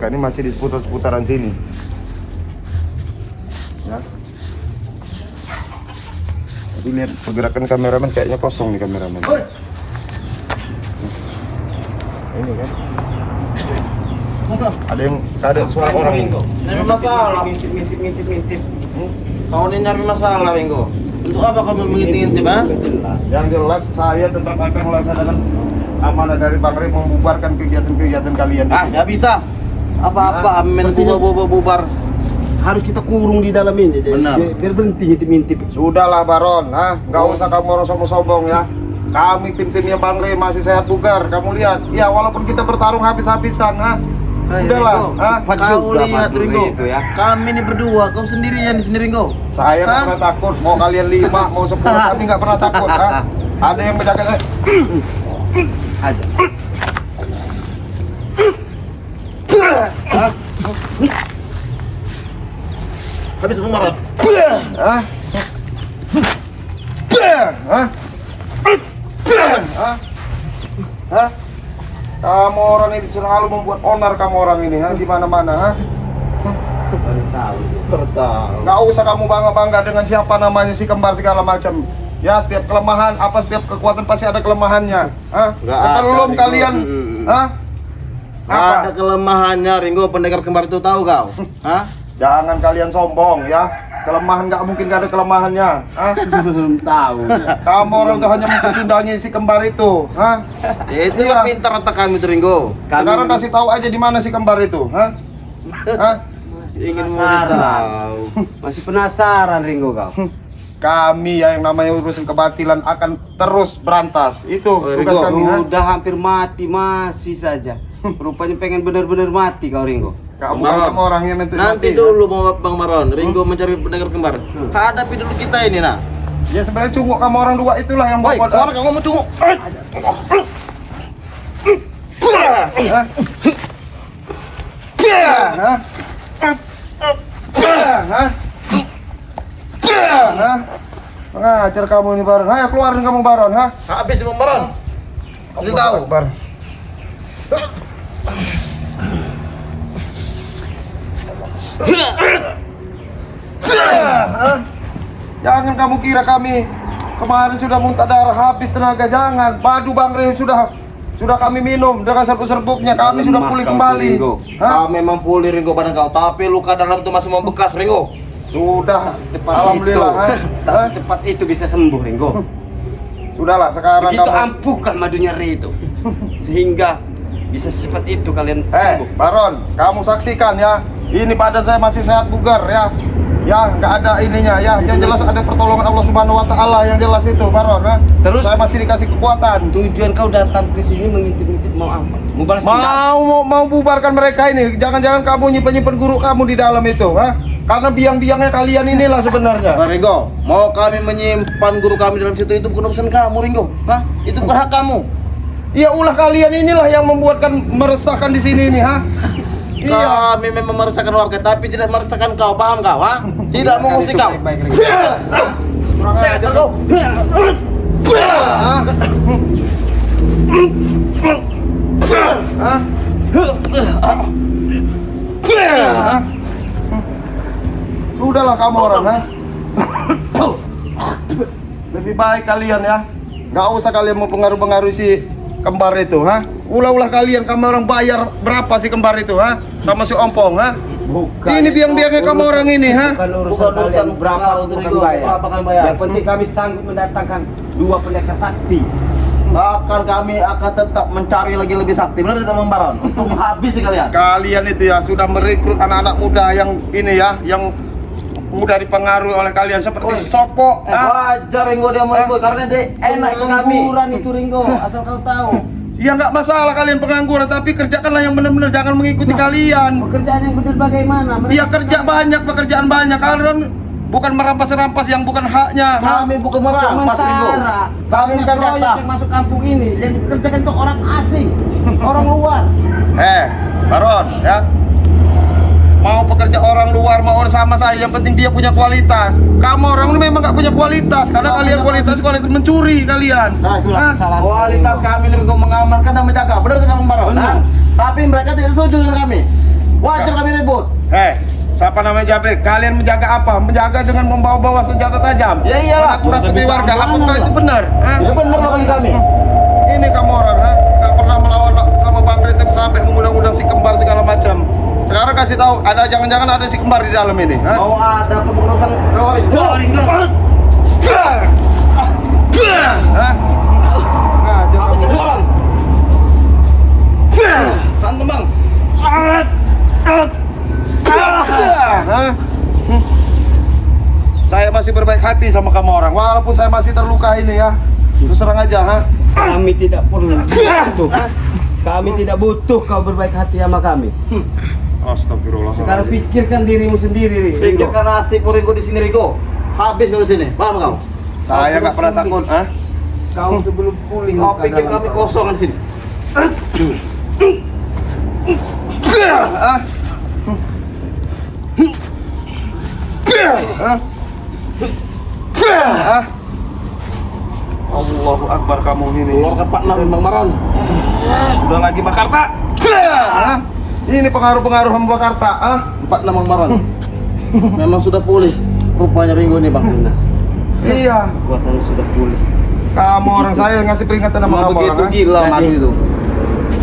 Ini masih di seputaran sini. Ya. Jadi lihat pergerakan kameramen kayaknya kosong nih kameramen. Ini kan. Ada suara orang ini. Nyari masalah. Ngintip. Kau ini nyari masalah, Winggo. Untuk apa kamu mengintip-ngintip, ha? Yang jelas saya tetap akan melaksanakan amanah dari Bang Rey membubarkan kegiatan-kegiatan kalian. Ah, nggak bisa. Apa-apa amin bubar. Harus kita kurung di dalam ini deh. Benar. Biar berhenti ngintip-ngintip. Sudahlah Baron, nggak usah kamu orang sombong ya. Kami tim-timnya Bang Rey masih sehat bugar. Kamu lihat, ya walaupun kita bertarung habis-habisan, udahlah. Kau lihat Ringo, kami ini berdua, kau sendirian di sini Ringo. Saya nggak pernah takut. Mau kalian 5, mau 10, kami nggak pernah takut. Ada yang menjaga saya. Aja. Habis memarah. Kamu orang ini selalu membuat onar kamu orang ini, di mana-mana, Nggak usah kamu bangga-bangga dengan siapa namanya si kembar segala macam. Ya, setiap kelemahan, setiap kekuatan pasti ada kelemahannya. Sebelum kalian, Ada kelemahannya Ringo, pendekar kembar itu tahu kau? Jangan kalian sombong ya. Kelemahan nggak mungkin nggak ada kelemahannya. Belum tahu. Kamu orang tuh hanya mempecundangi si kembar itu. Itu kan pintar otak kami tuh Ringo. Sekarang kasih tahu aja di mana si kembar itu. Masih Ingin mau penasaran. tahu. Masih penasaran Ringo kau. Kami yang namanya urusan kebatilan akan terus berantas. Itu tugas Ringo, kami. Udah hampir mati masih saja. Rupanya pengen benar-benar mati kau Ringo. Kamu Bang Maron, orang yang nanti dulu mau Bang Maron, Ringo mencari pendekar kembar. Hadapi dulu kita ini nah. Ya sebenarnya cunguk kamu orang dua itulah yang Woi, membuat suara kamu mau cunguk. Ngajar kamu ini Baron. Ayo keluarin kamu Baron, Habis Bang Maron. Kasih tahu. Bar. Jangan kamu kira kami kemarin sudah muntah darah habis tenaga, jangan. Madu Bang Rey sudah kami minum dengan serbuk-serbuknya, kami sudah pulih kembali. Kau memang pulih Ringo badan kau, tapi luka dalam itu masih membekas Ringo. Sudah, Alhamdulillah. alhamdulillah. Tak secepat itu bisa sembuh Ringo. Sudahlah sekarang Begitu kamu. ampuhkan madunya Rey itu. Sehingga bisa secepat itu kalian sembuh. Baron, kamu saksikan ya. Ini badan saya masih sehat bugar ya. Ya, nggak ada ininya ya. Yang jelas ada pertolongan Allah Subhanahu wa taala yang jelas itu, Baron, Terus? saya masih dikasih kekuatan. Tujuan kau datang ke sini mengintip-intip mau apa? Mau balas dendam? Mau bubarkan mereka ini. Jangan-jangan kamu nyimpen guru kamu di dalam itu, Karena biang-biangnya kalian inilah sebenarnya. Bang Ringo, mau kami menyimpan guru kami dalam situ itu bukan urusan kamu Ringo. Itu bukan hak kamu. Ya ulah kalian inilah yang membuatkan meresahkan di sini ini, Iya. Kami memang meresahkan warga, tapi tidak meresahkan kau, paham kau? Tidak mengusik kau. Baik, Ringo. Setan kau. Sudahlah kamu orang, Lebih baik kalian ya, nggak usah kalian mempengaruhi si kembar itu, Ulah-ulah kalian, kamu orang bayar berapa si kembar itu, sama si ompong, Bukan. Ini biang-biangnya kamu orang ini, Bukan urusan kalian berapa kau, bukan Ringo. bayar. Apa kami bayar? Yang penting kami sanggup mendatangkan 2 pendekar sakti. Bahkan kami akan tetap mencari lagi lebih sakti. Benar tidak Bang Baron? Untuk menghabisi kalian. Kalian itu ya sudah merekrut anak-anak muda yang ini ya, yang mudah dipengaruhi oleh kalian seperti Sopo. Wajar Ringo dia mau ikut karena dia enak ke kami. Pengangguran itu Ringo, asal kau tahu. Ya nggak masalah kalian pengangguran, tapi kerjakanlah yang benar-benar, jangan mengikuti kalian. Pekerjaan yang benar bagaimana? Iya kerja banyak, pekerjaan banyak. Kalian bukan merampas-rampas yang bukan haknya. Kami bukan merampas Ringo. Sementara Kami mencari proyek data. yang masuk kampung ini yang dipekerjakan itu orang asing, orang luar. Baron, ya. Mau pekerja orang luar, mau orang sama saya, yang penting dia punya kualitas. Kamu orang ini memang nggak punya kualitas, karena kalian kualitas mencuri kalian. Itulah kesalahan. Kualitas kami Ringo mengamankan dan menjaga. Benar tidak Bang Baron? Tapi mereka tidak setuju dengan kami. Siapa namanya Jabrik? Kalian menjaga apa? Menjaga dengan membawa-bawa senjata tajam. Ya iyalah. Menakut-nakuti warga. Apakah itu benar? Ya benar lah bagi kami. Ini kamu orang, nggak pernah melawan sama Bang Ritem sampai mengundang-undang si kembar segala macam. Sekarang kasih tahu, jangan-jangan ada si kembar di dalam ini. Mau ada kepengurusan kau Ringo. Apa sih bang? Hantam bang. Saya masih berbaik hati sama kamu orang, walaupun saya masih terluka ini ya. Terus serang aja, Kami tidak perlu butuh. Kami tidak butuh kau berbaik hati sama kami. Astagfirullah. Sekarang pikirkan dirimu sendiri, Ringo. Pikirkan nasib Ringo di sini Ringo. Habis kau di sini, paham kau? Saya nggak pernah takut, Kau tuh belum pulih. Kau luka pikir dalam kami kau. kosong di sini? Allahu Akbar kamu ini. Keluarkan Pak Nam Bang Maron. Sudah lagi Bakarta. Ini pengaruh-pengaruh hamba Bakarta, Pak Nam Bang Maron. Memang sudah pulih rupanya Ringo ini bang. Benar. Iya. Kekuatannya sudah pulih. Kamu orang saya ngasih peringatan sama Memang kamu begitu orang. gila Jadi- madu itu.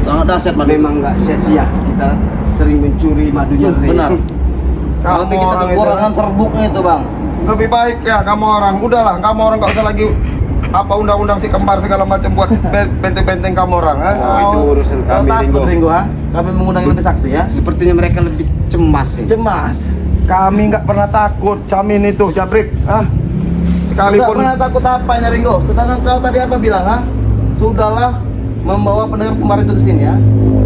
Sangat dahsyat madu. Memang nggak sia-sia kita sering mencuri madunya Ringo. Benar. Kamu Tapi kita orang kekurangan itu, serbuknya itu bang. lebih baik ya kamu orang. Udahlah, kamu orang nggak usah lagi apa undang-undang si kembar segala macam buat benteng-benteng kamu orang. Oh, itu urusan Kau kami, takut Ringo. Ringo ha? Kami mengundang lebih saksi ya. Sepertinya mereka lebih cemas sih. Cemas. Kami nggak pernah takut, jamin itu, Jabrik. Tidak Sekalipun pernah takut apanya Ringo. Sedangkan kau tadi apa bilang ha? Sudahlah membawa pendekar kembar itu ke sini ya.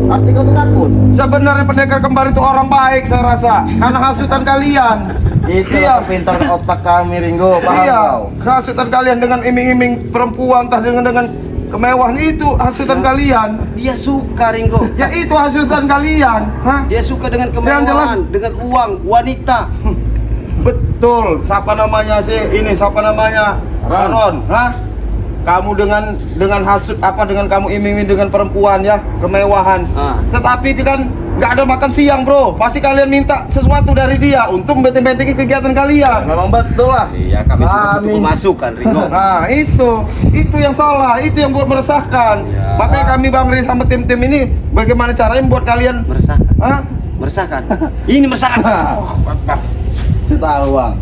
Arti kau tuh takut. sebenarnya pendekar kembar itu orang baik saya rasa, karena hasutan kalian. Itu Iya. pintar otak kami Ringo. Paham Iya, kau? hasutan kalian dengan iming-iming perempuan, entah dengan kemewahan itu hasutan kalian. Dia suka, Ringo. Ya itu hasutan kalian, Dia suka dengan Yang jelas- kemewahan, dengan uang, wanita. Betul. Siapa namanya sih? Ini siapa namanya? Ron, Kamu dengan hasut apa dengan kamu iming-iming dengan perempuan ya, kemewahan. Tetapi dia kan nggak ada makan siang, bro. Pasti kalian minta sesuatu dari dia untuk benteng-bentengin kegiatan kalian. Memang betul lah. Iya, kami juga butuh Kami- pemasukan, Ringo. Nah, itu yang salah, itu yang buat meresahkan. Ya. Makanya kami Bang Riz sama tim-tim ini bagaimana caranya buat kalian Meresahkan. Meresahkan. Ini meresahkan. Saya tahu bang.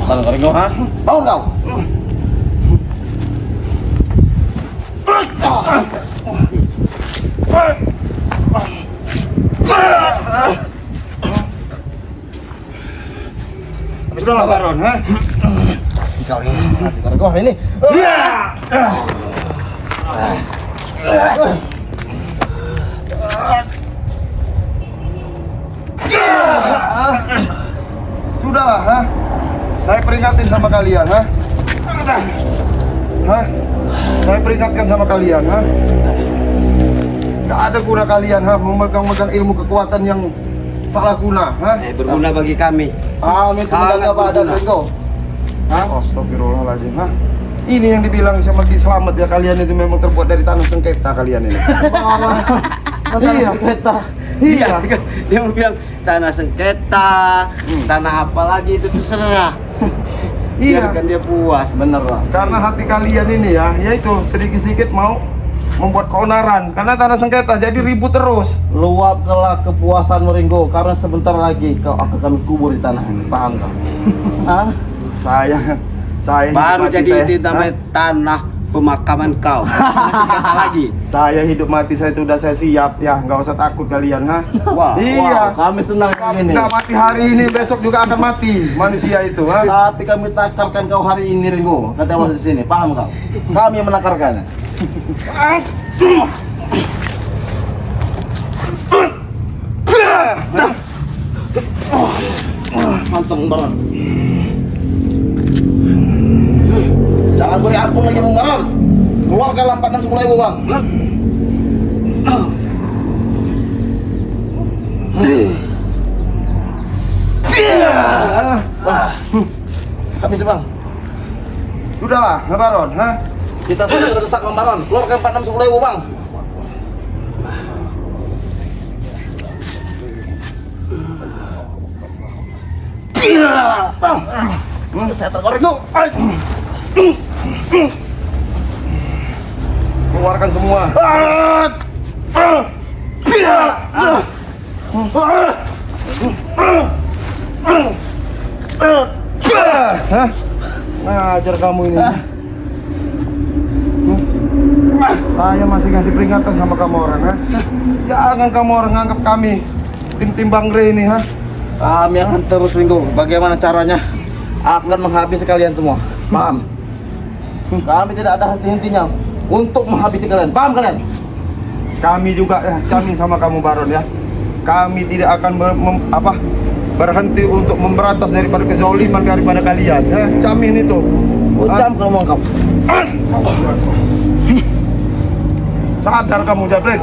Bangun kau Ringo ha? Bangun kau. Sudah lah, Baron, Kau Ringo ini. Sudahlah, Saya peringatin sama kalian, Saya peringatkan sama kalian, Gak ada guna kalian, memegang-megang ilmu kekuatan yang salah guna, Berguna bagi kami. Amin semoga badan Ringo. Astagfirullahaladzim, Ini yang dibilang sama Ki Slamet ya, kalian itu memang terbuat dari tanah sengketa kalian ini. Iya. Sengketa. Iya, dia mau bilang tanah sengketa, tanah apa lagi itu terserah. Iya. Biarkan dia puas. Bener lah. Karena hati kalian ini ya, yaitu sedikit-sedikit mau membuat keonaran. Karena tanah sengketa jadi ribut terus. Luapkanlah kepuasanmu Ringo, karena sebentar lagi kau akan kami kubur di tanah ini. Paham kau? Saya Baru hidup mati jadi saya, itu namanya tanah pemakaman kau. Sengketa lagi. Saya hidup mati saya itu udah saya siap ya, nggak usah takut kalian, Wah, Iya. Kami senang ini. Nggak mati hari ini, besok juga akan mati manusia itu, Tapi kami takarkan kau hari ini Ringo. Nanti awas di sini. Paham kau? Kami yang menakarkannya. Mantap Baron. Jangan beri ampun lagi Bung Baron. Keluarkan lampat 60.000 bang. Habis bang. Sudahlah, Baron, Kita sudah terdesak Bang Baron. Keluarkan 460.000 bang. Saya terkorek tuh. Keluarkan semua. Hah? Ngajar kamu ini. Saya masih kasih peringatan sama kamu orang, ha? Jangan kamu orang nganggap kami tim Bang Re ini, ha? Kami akan terus Ringo. Bagaimana caranya? Akan menghabisi kalian semua. Paham? Kami tidak ada henti-hentinya untuk menghabisi kalian. Paham kalian? Kami juga ya, jamin sama kamu Baron ya. Kami tidak akan berhenti untuk memberantas daripada kezaliman daripada kalian, ya. Jamin itu. Ucap ngomong kamu. Sadar kamu Jabrik.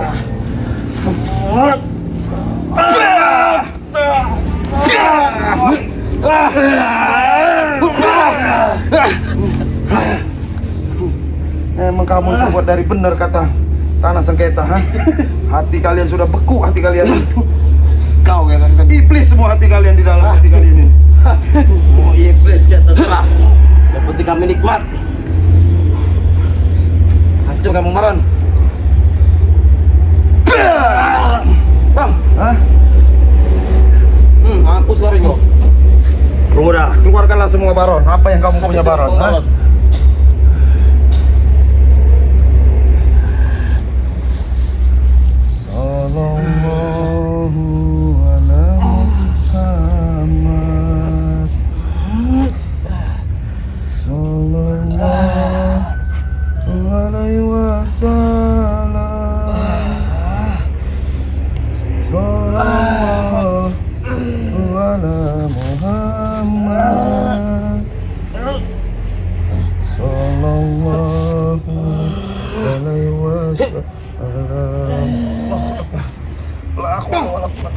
Emang kamu terbuat dari benar kata tanah sengketa, ha? Hati kalian sudah beku, hati kalian. Kau ya kan? Iblis semua hati kalian di dalam hati kalian ini. Mau iblis ya terserah. Yang penting kami nikmat. Hancur kamu Maron. Bang, Hah? Mampus kau Ringo. Udah, keluarkanlah semua Baron. Apa yang kamu punya Baron? Ha? Sallallahu ala Muhammad. Sallallahu alaihi wasallam. Sallallahu ala Muhammad. Sallallahu alaihi wasallam.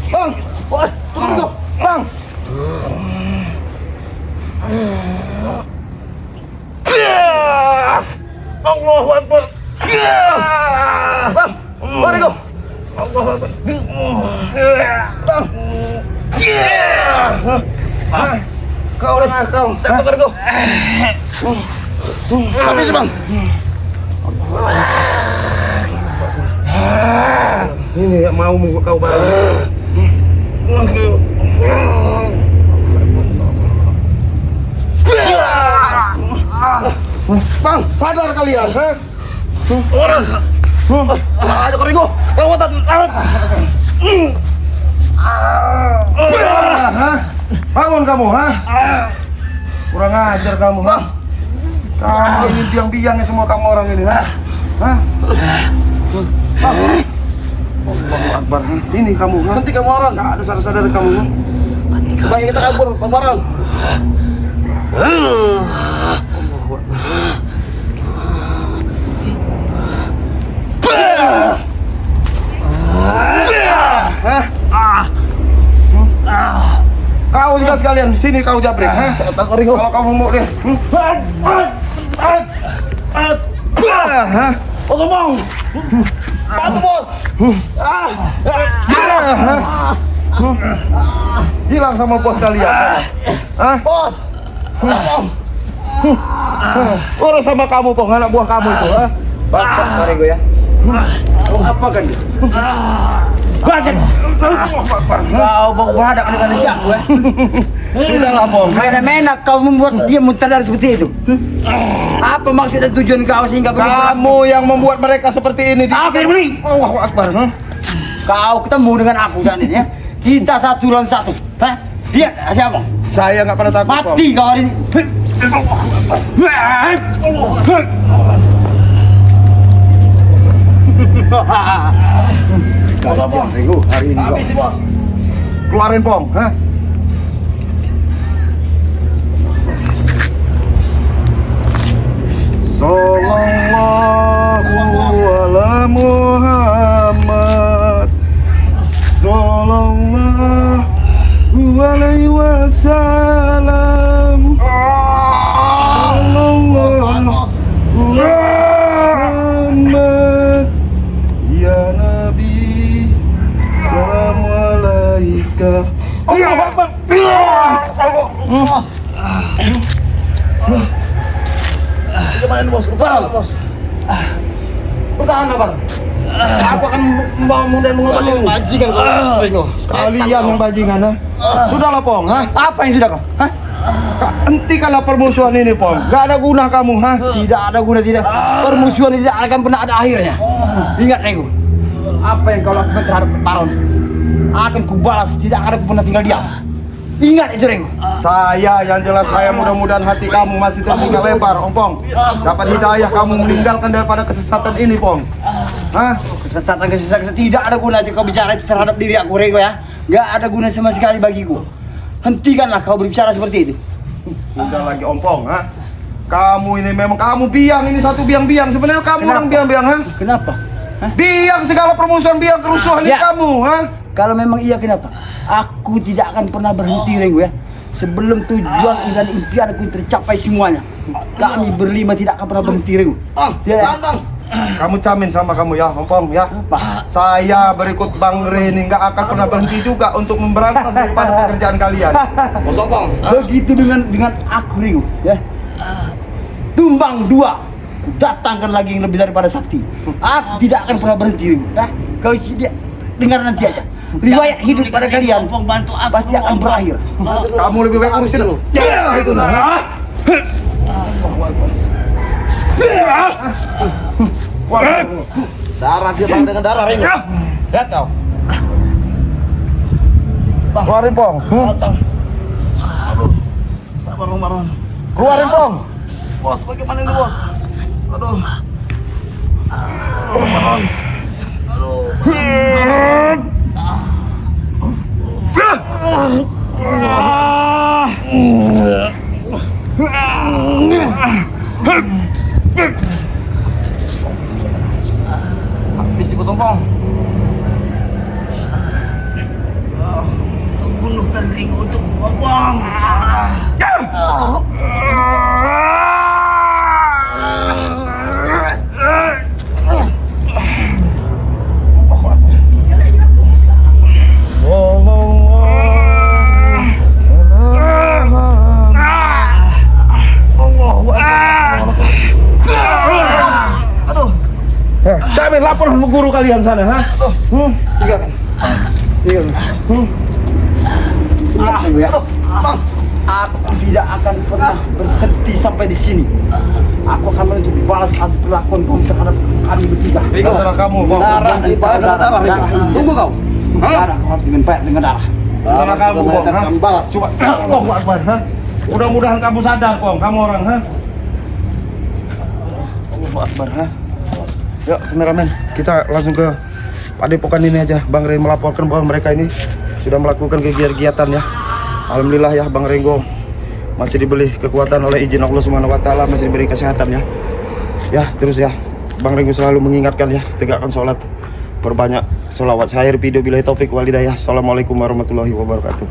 Bang, woi, turun tuh, Bang. Allahu Akbar. Bang, woi Ringo. Allahu Akbar. Bang. Kau lah kau. Saya bakar Ringo. Habis Bang. Ini yang mau kau Baron. Bang, Sadar kalian, ha? ayo kau Ringo. Kelewatan. Hah? Bangun kamu, ha? Kurang ajar kamu, ha? Kamu ini biang-biangnya semua kamu orang ini, ha? Hah? Allahu Akbar. Ini kamu, ha? Nanti kamu orang. Nggak ada sadar-sadar kamu, ha? Baik kita kabur, Bang Maron. Kau juga sekalian, sini kau Jabrik, ha? Saya takut Ringo. Kalau kamu mau dia. Hah? Oh, sombong. Bantu bos. Hilang sama bos kalian. Hah? Bos. Sombong. Urus sama kamu, Pong, anak buah kamu itu, ha? Bapak mari gue ya. Apa kan? Baca. Kau mau berhadapan dengan siapa gue? Sudahlah, Pong. Mena-mena kau membuat dia muntah seperti itu. Apa maksud dan tujuan kau sehingga Kamu yang membuat mereka seperti ini. Aku yang beli. Allahu Akbar, ha? Kau ketemu dengan aku saat ini ya. Kita satu lawan satu. Hah? Dia siapa? Saya nggak pernah takut, Pong. Mati kau hari ini. Bos, sombong. Hari ini Habis sih bos. Keluarin, Pong, ha? Sallallahu ala Muhammad. Sallallahu alaihi wasallam. Sallallahu Muhammad. Ya Nabi, salamu alaikum. alaika. Allahu Akbar. Bos. Bagaimana ini bos? Bagaimana bos? Bertahan Bar. Aku akan membawamu dan mengobati Bajingan kau, Ringo. Kalian yang bajingan, ha? Sudahlah, Pong, ha? Apa yang sudah kau? Hah? Hentikanlah permusuhan ini, Pong. Gak ada guna kamu, ha? Tidak ada guna tidak. Permusuhan tidak akan pernah ada akhirnya. Ingat Renggo, apa yang kau lakukan terhadap Baron akan kubalas, tidak akan pernah tinggal diam. Ingat itu Renggo. Yang jelas saya mudah-mudahan hati kamu masih tertinggal lebar, Om Pong. Dapat hidayah kamu meninggalkan daripada kesesatan ini, Pong. Hah? Kesesatan tidak ada guna jika kau bicara itu terhadap diri aku Renggo ya. Gak ada guna sama sekali bagiku. Hentikanlah kau berbicara seperti itu. Sudah lagi, Om Pong, ha? Kamu ini memang kamu biang, ini satu biang-biang. Sebenarnya kamu Kenapa? orang biang-biang, ha? Kenapa? Hah? Biang segala permusuhan, biang kerusuhan ini Ya. kamu, ha? Kalau memang iya kenapa? Aku tidak akan pernah berhenti Renggo ya. Sebelum tujuan dan impian aku tercapai semuanya. Kami berlima tidak akan pernah berhenti Renggo. Ya. Kamu camin sama kamu ya, Om Pong, ya? Apa? Saya berikut Bang Reni nggak akan pernah berhenti juga untuk memberantas daripada pekerjaan kalian. Bos Opong. Begitu dengan aku Renggo ya. Tumbang dua, datangkan lagi yang lebih daripada sakti. Aku tidak akan pernah berhenti Renggo. Ya. Kau dia dengar nanti aja. Riwayat hidup pada kalian bantu aku pasti akan berakhir. Kamu lebih baik urusin dulu. Ya, itu nah. Darah dia bang dengan darah Ringo. Lihat kau. Keluarin, Pong. Aduh. Sabar Bang Maron. Keluarin, Pong. Bos, bagaimana ini bos? Aduh. Aduh, Maron. Aduh. Habis Bos Opong. bunuhkan Ringo untuk Opong. Camin lapor sama guru kalian sana, ha? Tinggalkan. Ingat Renggo ya. Aku tidak akan pernah berhenti sampai di sini. Aku akan menuntut balas atas perlakuan kamu terhadap kami bertiga. Terserah kamu, Pong. Darah di darah darah Ringo. Tunggu kau. Darah kau harus dengan baik dengan darah. Terserah kamu, Pong. Ha? Kami balas. Coba, Allahu Akbar, ha? Mudah-mudahan kamu sadar, Pong. Kamu orang, ha? Allahu Akbar, ha? Yuk, kameramen, kita langsung ke padepokan ini aja. Bang Ren melaporkan bahwa mereka ini sudah melakukan kegiatan ya. Alhamdulillah ya, Bang Renggo masih diberi kekuatan oleh izin Allah Subhanahu wa taala, masih diberi kesehatan ya. Ya, terus ya. Bang Renggo selalu mengingatkan ya, tegakkan sholat, perbanyak sholawat. Saya video bila taufik walhidayah. Assalamualaikum warahmatullahi wabarakatuh.